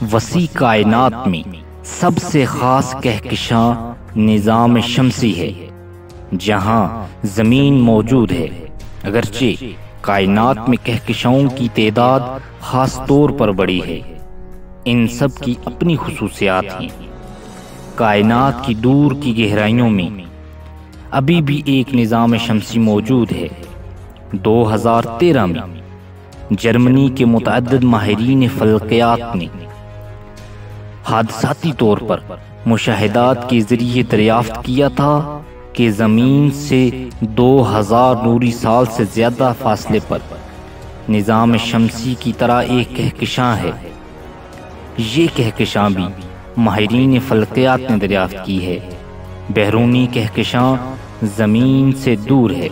وسیع کائنات میں سب سے خاص کہکشاں نظام شمسی ہے جہاں زمین موجود ہے۔ اگرچہ کائنات میں کہکشاؤں کی تعداد خاص طور پر بڑی ہے، ان سب کی اپنی خصوصیات ہیں۔ کائنات کی دور کی گہرائیوں میں ابھی بھی ایک نظام شمسی موجود ہے۔ 2013 میں جرمنی کے متعدد ماہرین فلکیات نے حادثاتی طور پر مشاہدات کے ذریعے دریافت کیا تھا کہ زمین سے 2000 نوری سال سے زیادہ فاصلے پر نظام شمسی کی طرح ایک کہکشاں ہے۔ یہ کہکشاں بھی ماہرین فلکیات نے دریافت کی ہے۔ بیرونی کہکشاں زمین سے دور ہے۔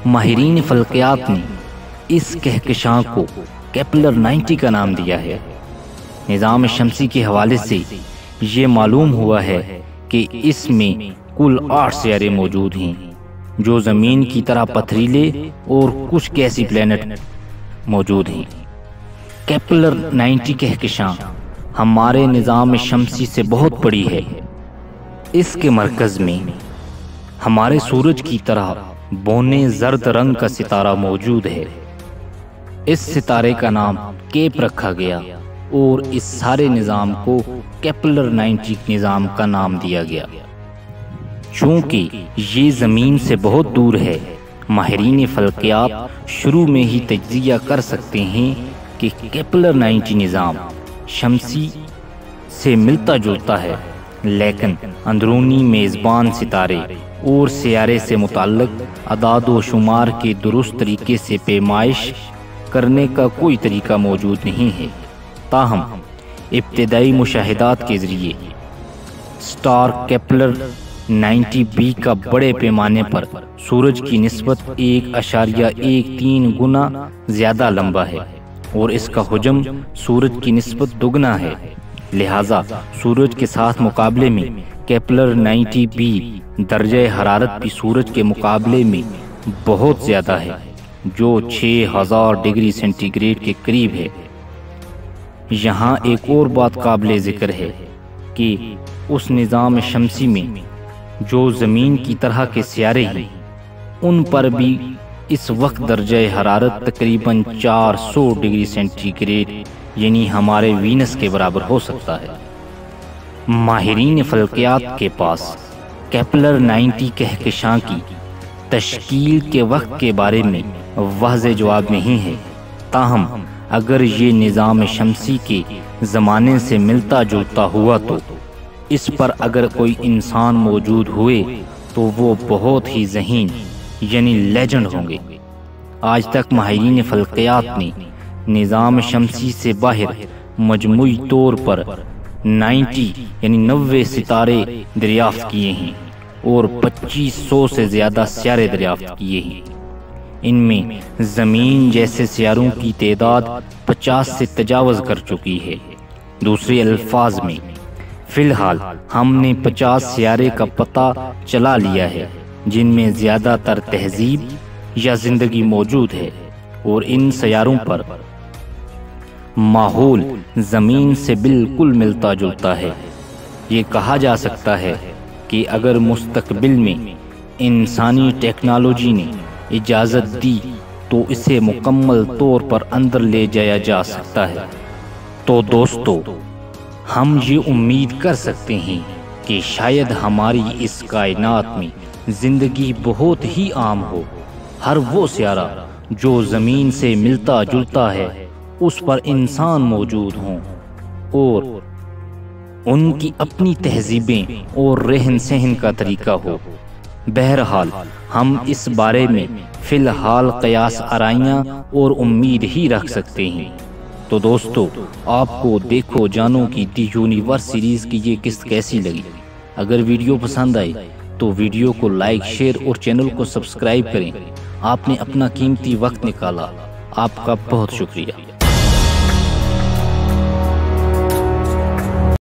ماہرین فلکیات نے اس کہکشاں کو کیپلر 90 کا نام دیا ہے۔ نظام شمسی کے حوالے سے یہ معلوم ہوا ہے کہ اس میں کل 8 سیارے موجود ہیں جو زمین کی طرح پتھریلے اور کچھ گیسی پلینٹ موجود ہیں۔ کیپلر 90 کہکشاں ہمارے نظام شمسی سے بہت بڑی ہے۔ اس کے مرکز میں ہمارے سورج کی طرح بونے زرد رنگ کا ستارہ موجود ہے۔ اس ستارے کا نام کیپ رکھا گیا اور اس سارے نظام کو کیپلر 90 نظام کا نام دیا گیا۔ چونکہ یہ زمین سے بہت دور ہے، ماہرین فلکیات شروع میں ہی تجزیہ کر سکتے ہیں کہ کیپلر 90 نظام شمسی سے ملتا جلتا ہے، لیکن اندرونی میزبان ستارے اور سیارے سے متعلق اعداد و شمار کے درست طریقے سے پیمائش کرنے کا کوئی طریقہ موجود نہیں ہے۔ تاہم ابتدائی مشاہدات کے ذریعے سٹار کیپلر 90b کا بڑے پیمانے پر سورج کی نسبت 1.13 گنا زیادہ لمبا ہے اور اس کا حجم سورج کی نسبت دگنا ہے۔ لہٰذا سورج کے ساتھ مقابلے میں کیپلر 90b درجہ حرارت بھی سورج کے مقابلے میں بہت زیادہ ہے، جو 6000 ڈگری سینٹی گریڈ کے قریب ہے۔ یہاں ایک اور بات قابل ذکر ہے کہ اس نظام شمسی میں جو زمین کی طرح کے سیارے ہیں ان پر بھی اس وقت درجہ حرارت تقریباً 400 ڈگری سینٹی گریڈ یعنی ہمارے وینس کے برابر ہو سکتا ہے۔ ماہرین فلکیات کے پاس کیپلر 90 کہکشاں کی تشکیل کے وقت کے بارے میں واضح جواب نہیں ہے۔ تاہم اگر یہ نظام شمسی کے زمانے سے ملتا جلتا ہوا تو اس پر اگر کوئی انسان موجود ہوئے تو وہ بہت ہی ذہین یعنی لیجنڈ ہوں گے۔ آج تک ماہرین فلکیات نے نظام شمسی سے باہر مجموعی طور پر 90 ستارے دریافت کیے ہیں اور 2500 سے زیادہ سیارے دریافت کیے ہیں۔ ان میں زمین جیسے سیاروں کی تعداد 50 سے تجاوز کر چکی ہے۔ دوسرے الفاظ میں فی الحال ہم نے 50 سیارے کا پتہ چلا لیا ہے جن میں زیادہ تر تہذیب یا زندگی موجود ہے، اور ان سیاروں پر ماحول زمین سے بالکل ملتا جلتا ہے۔ یہ کہا جا سکتا ہے کہ اگر مستقبل میں انسانی ٹیکنالوجی نے اجازت دی تو اسے مکمل طور پر اندر لے جایا جا سکتا ہے۔ تو دوستو، ہم یہ امید کر سکتے ہیں کہ شاید ہماری اس کائنات میں زندگی بہت ہی عام ہو۔ ہر وہ سیارہ جو زمین سے ملتا جلتا ہے اس پر انسان موجود ہوں اور ان کی اپنی تہذیبیں اور رہن سہن کا طریقہ ہو۔ بہرحال ہم اس بارے میں فی الحال قیاس آرائیاں اور امید ہی رکھ سکتے ہیں۔ تو دوستو، آپ کو دیکھو جانو کی دی یونیورس سیریز کی یہ قسط کیسی لگی؟ اگر ویڈیو پسند آئی تو ویڈیو کو لائک، شیئر اور چینل کو سبسکرائب کریں۔ آپ نے اپنا قیمتی وقت نکالا، آپ کا بہت شکریہ۔